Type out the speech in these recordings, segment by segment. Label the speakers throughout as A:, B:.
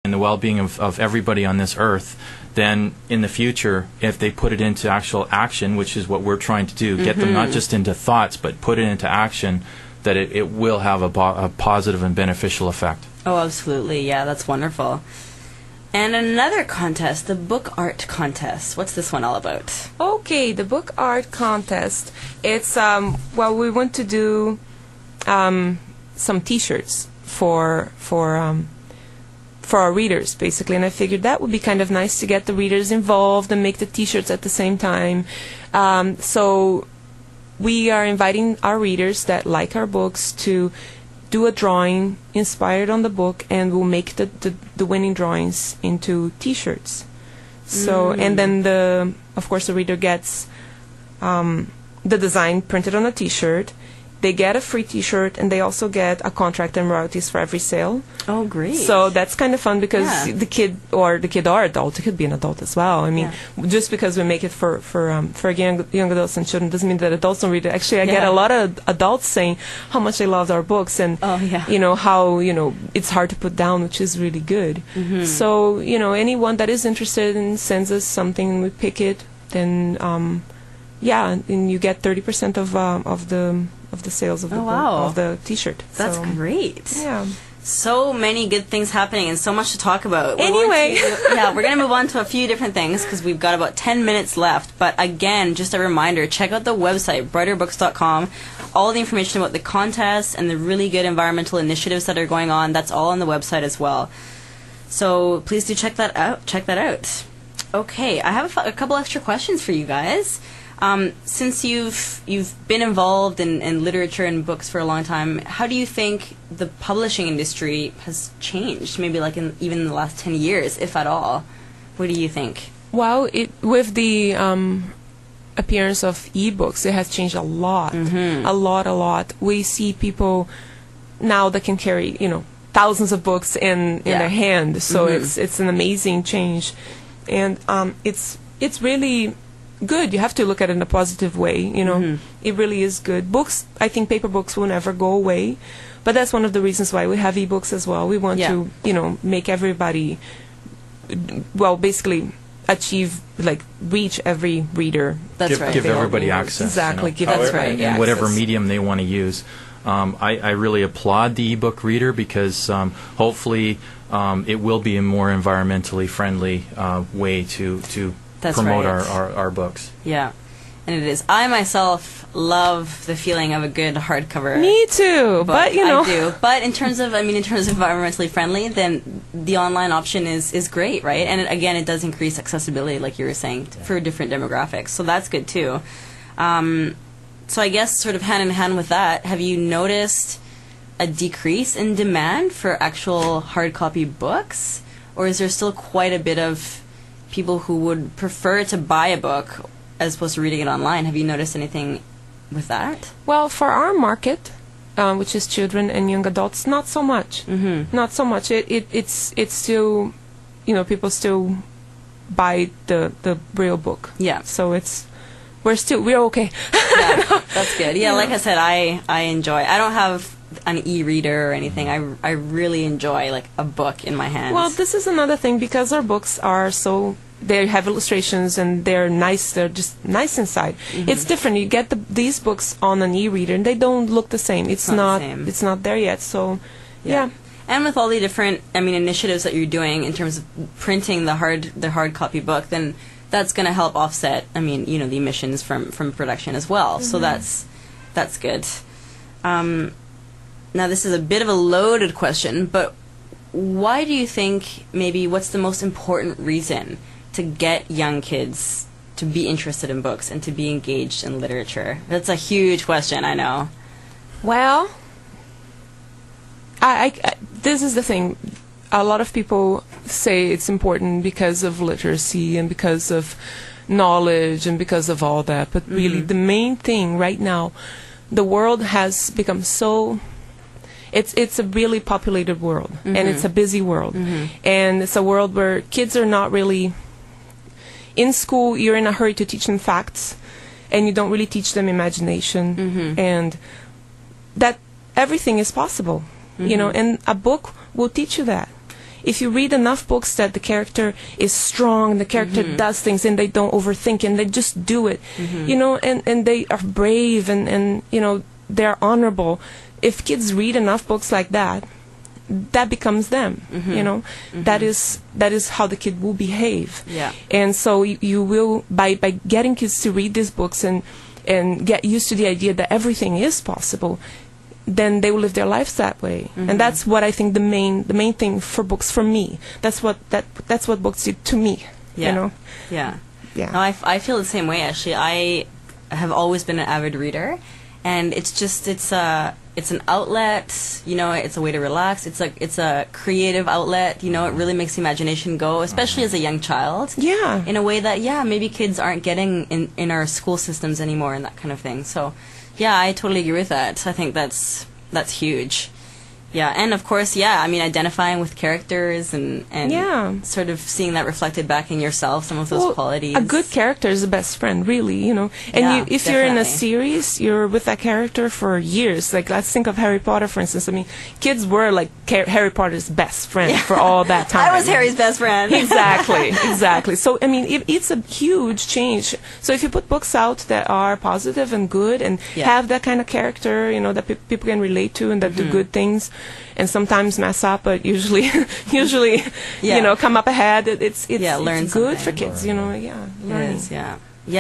A: and the well-being of everybody on this earth, then in the future, if they put it into actual action, which is what we're trying to do, get them not just into thoughts, but put it into action, that it will have a positive and beneficial effect.
B: Oh, absolutely. Yeah, that's wonderful. And another contest, the book art contest. What's this one all about?
C: Okay, the book art contest. It's, well, we want to do some T-shirts for our readers, basically. And I figured that would be kind of nice to get the readers involved and make the T-shirts at the same time. So we are inviting our readers that like our books to do a drawing inspired on the book, and we'll make the winning drawings into T-shirts. So, and then of course the reader gets the design printed on a T-shirt. They get a free T-shirt, and they also get a contract and royalties for every sale.
B: Oh, great.
C: So that's kind of fun, because the kid or adult, it could be an adult as well. I mean, just because we make it for young adults and children doesn't mean that adults don't read it. Actually, I get a lot of adults saying how much they loved our books, and how it's hard to put down, which is really good. So anyone that is interested and sends us something and we pick it, then and you get 30% of the sales of the book, of the T-shirt.
B: That's great.
C: Yeah.
B: So many good things happening and so much to talk about.
C: Anyway.
B: We're going to move on to a few different things because we've got about 10 minutes left. But again, just a reminder, check out the website, brighterbooks.com. All the information about the contest and the really good environmental initiatives that are going on, that's all on the website as well. So please do check that out. Okay, I have a couple extra questions for you guys. Since you've been involved in literature and books for a long time, how do you think the publishing industry has changed? Maybe like even in the last 10 years, if at all. What do you think?
C: Well, with the appearance of e-books, it has changed a lot, a lot. We see people now that can carry thousands of books in their hand, so it's an amazing change, and it's really good. You have to look at it in a positive way. It really is good. Books, I think paper books will never go away, but that's one of the reasons why we have ebooks as well. We want to make everybody, well, basically reach every reader.
B: That's right.
A: Give everybody access.
C: Exactly.
B: That's right.
A: In whatever medium they want to use. I really applaud the ebook reader, because hopefully it will be a more environmentally friendly way to promote our books. Yeah.
B: And it is. I myself love the feeling of a good hardcover.
C: Me too, but
B: I do. But in terms of environmentally friendly, then the online option is great, right? And again, it does increase accessibility, like you were saying, for different demographics. So that's good too. So I guess sort of hand in hand with that, have you noticed a decrease in demand for actual hard copy books? Or is there still quite a bit of people who would prefer to buy a book as opposed to reading it online? Have you noticed anything with that?
C: Well, for our market, which is children and young adults, not so much. Not so much. It's still, people still buy the real book.
B: Yeah.
C: So we're okay.
B: Yeah, that's good. Yeah, like I said, I enjoy. I don't have an e-reader or anything. I really enjoy like a book in my hands.
C: Well, this is another thing, because our books are they have illustrations and they're nice. They're just nice inside. It's different. You get these books on an e-reader and they don't look the same. It's not the same. It's not there yet. So, yeah.
B: And with all the different, initiatives that you're doing in terms of printing the hard copy book, then that's going to help offset, the emissions from production as well. So that's good. Now, this is a bit of a loaded question, but why do you think, what's the most important reason to get young kids to be interested in books and to be engaged in literature? That's a huge question, I know.
C: Well, this is the thing. A lot of people say it's important because of literacy and because of knowledge and because of all that. But really, the main thing right now, the world has become so... It's a really populated world, and it's a busy world. And it's a world where kids are not really... In school, you're in a hurry to teach them facts, and you don't really teach them imagination. And that everything is possible, and a book will teach you that. if you read enough books that the character is strong, the character does things, and they don't overthink, and they just do it, you know, and they are brave, and you know, they're honorable. If kids read enough books like that, that becomes them, you know. That is how the kid will behave.
B: Yeah.
C: And so you will, by getting kids to read these books and get used to the idea that everything is possible, then they will live their lives that way. And that's what I think the main thing for books for me. That's what books did to me.
B: Yeah.
C: You know.
B: Yeah.
C: Yeah.
B: No, I feel the same way, actually. I have always been an avid reader, and it's an outlet, you know, it's a way to relax. It's a creative outlet, you know, it really makes the imagination go, especially as a young child.
C: Yeah.
B: In a way that, maybe kids aren't getting in our school systems anymore and that kind of thing. So, yeah, I totally agree with that. I think that's huge. Yeah, and of course, I mean, identifying with characters and sort of seeing that reflected back in yourself, some of those qualities.
C: A good character is the best friend, really, you know. And if you're in a series, you're with that character for years. Like, let's think of Harry Potter, for instance. I mean, kids were like Harry Potter's best friend for all that time.
B: I was Harry's best friend.
C: Exactly. So, I mean, it's a huge change. So if you put books out that are positive and good and have that kind of character, you know, that people can relate to and that do good things, and sometimes mess up, but usually, you know, come up ahead. It's good for kids, you know. Yeah, learning.
B: It is, yeah.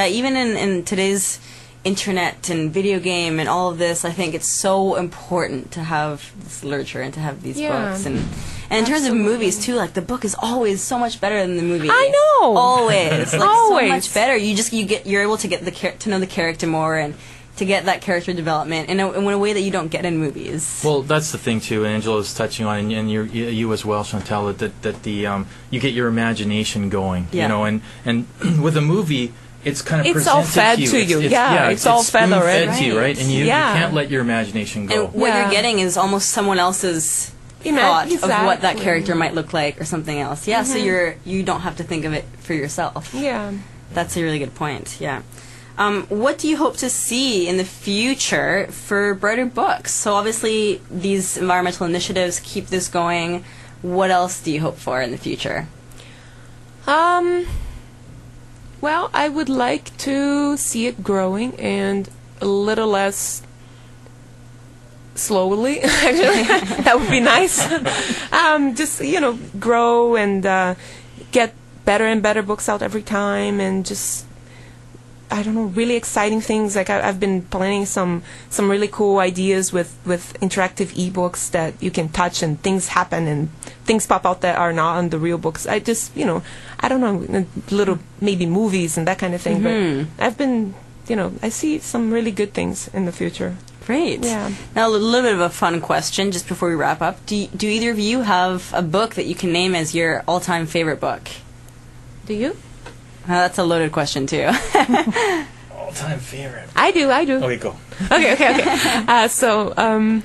B: Even in today's internet and video game and all of this, I think it's so important to have this literature and to have these books. And in terms of movies too, like the book is always so much better than the movie.
C: I know.
B: Always, like
C: always.
B: so much better. You're able to get to know the character more and to get that character development in a way that you don't get in movies.
A: Well, that's the thing too. Angela's touching on, and you as well, Chantal, that the you get your imagination going. You know, and with a movie, it's kind of
C: it's all fed to you. It's all fed already.
A: To you, right? And you can't let your imagination go.
B: And what you're getting is almost someone else's thought of what that character might look like or something else. Yeah, so you don't have to think of it for yourself.
C: Yeah,
B: that's a really good point. Yeah. What do you hope to see in the future for Brighter Books? So obviously these environmental initiatives keep this going. What else do you hope for in the future?
C: Well, I would like to see it growing and a little less slowly. Actually, that would be nice. Just, you know, grow and get better and better books out every time, and just, I don't know, really exciting things. Like I've been planning some really cool ideas with interactive ebooks that you can touch and things happen and things pop out that are not on the real books. I just, you know, I don't know, little maybe movies and that kind of thing. But I've been, you know, I see some really good things in the future.
B: Great.
C: Yeah.
B: Now, a little bit of a fun question just before we wrap up. Do either of you have a book that you can name as your all-time favorite book? Do you? That's a loaded question, too.
A: All-time favorite.
C: I do.
A: Okay, go.
C: Okay. So, I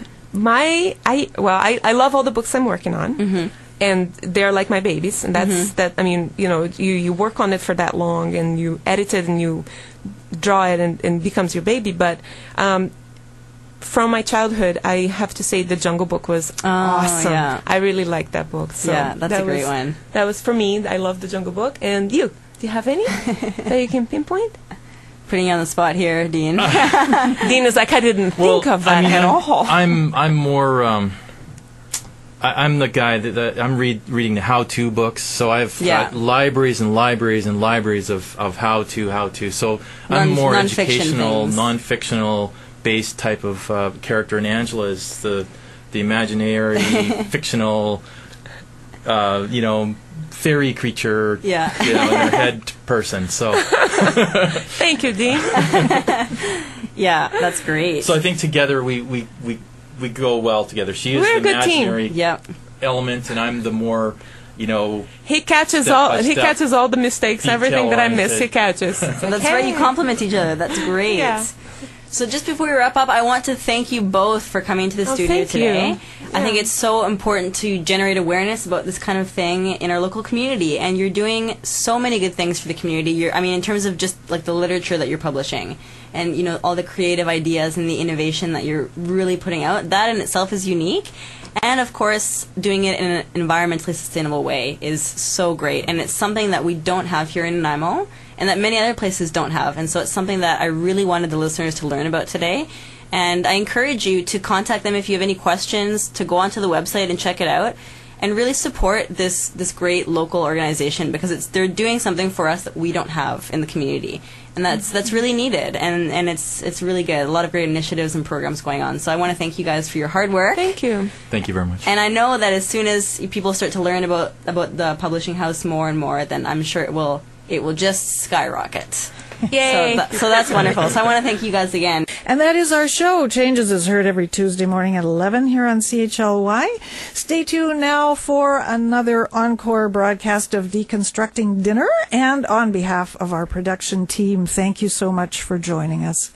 C: love all the books I'm working on, and they're like my babies. And that's that. I mean, you know, you work on it for that long, and you edit it, and you draw it, and it becomes your baby. But from my childhood, I have to say The Jungle Book was awesome. Yeah. I really liked that book. So
B: yeah, that's a great one.
C: That was for me. I love The Jungle Book. And you? Do you have any that you can pinpoint?
B: Putting you on the spot here, Dean.
C: Dean is like, I didn't think of that at all.
A: I'm more. I'm the guy that I'm reading the how-to books. So I've got libraries and libraries and libraries of how-to. So I'm more educational, non-fictional based type of character, and Angela is the imaginary, fictional, you know, fairy creature, you know, in her head person. So,
C: thank you, Dean.
B: Yeah, that's great.
A: So I think together we go well together. She is the imaginary element, and I'm the more, you know.
C: He catches all the mistakes, everything that I miss. He catches.
B: So that's right. You complement each other. That's great. Yeah. So just before we wrap up, I want to thank you both for coming to the studio
C: thank
B: today.
C: you.
B: I think it's so important to generate awareness about this kind of thing in our local community, and you're doing so many good things for the community. In terms of just like the literature that you're publishing, and all the creative ideas and the innovation that you're really putting out, that in itself is unique. And of course, doing it in an environmentally sustainable way is so great, and it's something that we don't have here in Nanaimo, and that many other places don't have. And so it's something that I really wanted the listeners to learn about today. And I encourage you to contact them if you have any questions, to go onto the website and check it out, and really support this great local organization, because they're doing something for us that we don't have in the community. And that's really needed, and it's really good. A lot of great initiatives and programs going on. So I want to thank you guys for your hard work.
C: Thank you.
A: Thank you very much.
B: And I know that as soon as people start to learn about the publishing house more and more, then I'm sure it will just skyrocket.
C: Yay!
B: So that's wonderful. So I want to thank you guys again.
D: And that is our show. Changes is heard every Tuesday morning at 11 here on CHLY. Stay tuned now for another encore broadcast of Deconstructing Dinner. And on behalf of our production team, thank you so much for joining us.